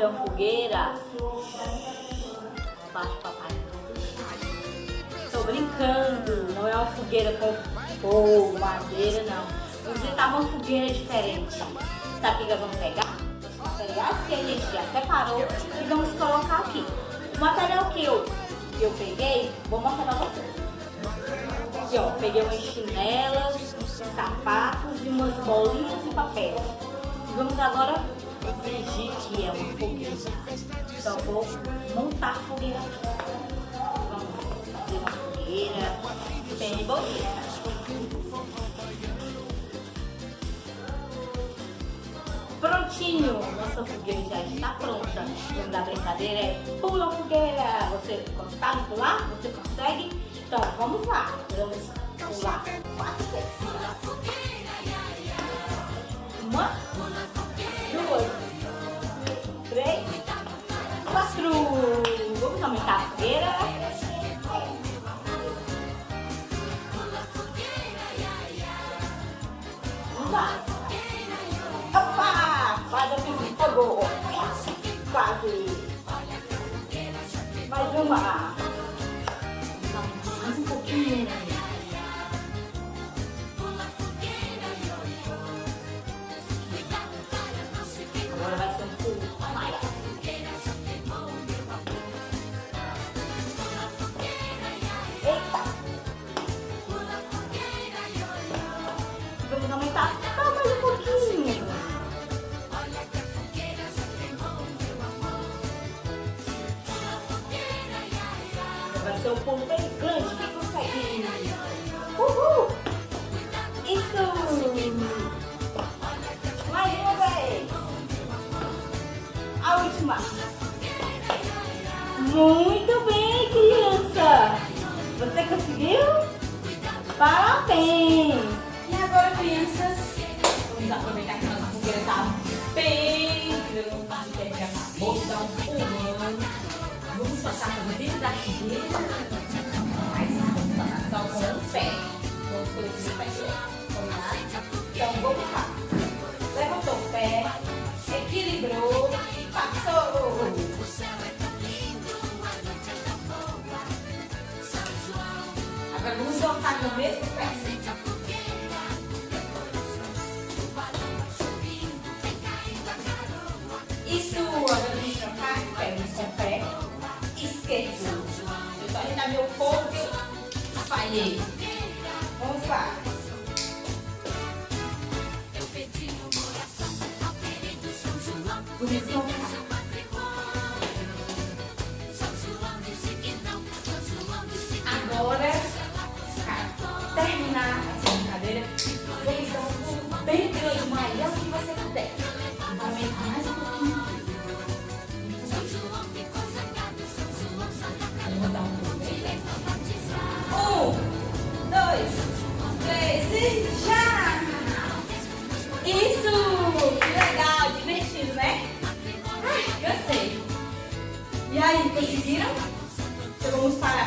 fazer uma fogueira. Baixo, papai. Tô brincando, não é uma fogueira com fogo, madeira, não. Vamos tentar uma fogueira diferente. Sabe o que vamos pegar? Os materiais que a gente já separou e vamos colocar aqui. O material que eu peguei, vou mostrar pra vocês. Aqui, ó, peguei umas chinelas, sapatos e umas bolinhas de papel. E vamos agora fingir que é uma fogueira. Então vou montar a fogueira aqui. Vamos fazer uma fogueira bem bonita. Prontinho! Nossa fogueira já está pronta. O nome da brincadeira é Pula Fogueira. Você sabe pular? Você consegue? Então vamos lá. Vamos pular 4 vezes. 1, 2, 3, 4. Vamos aumentar a fogueira. Vamos lá. Opa! Quase eu fiz fogo. Quase. Mais uma. Mais um pouquinho. Agora vai ser um pouco maior. Eita! Vamos aumentar só mais um pouquinho. Vai ser um pulo bem grande. Quem consegue? Uhul! Isso! Mais uma vez. A última. Muito bem, criança. Você conseguiu? Parabéns! E agora, crianças, vamos aproveitar que nossa fogueira está bem grande, que já acabou de dar um pulando. Vamos passar por dentro da fogueira, mas vamos passar só com o pé. Vamos escolher o pé direito. Combinado? Então, vamos lá. Levantou o pé, equilibrou, passou. Agora vamos voltar no mesmo pé. Isso, agora vamos trocar, pega com o pé esquerdo. Eu só ajeitar meu corpo, falhei. Vamos lá. Bonito, vamos lá. Agora, para terminar essa brincadeira, vamos dar um pulo bem grande, maior que você puder. Aumentar mais um pouquinho. Vou dar um pulo bem grande. 1, 2, 3 e já! Isso! Que legal, divertido, né? Ai, cansei. E aí, conseguiram? Então vamos para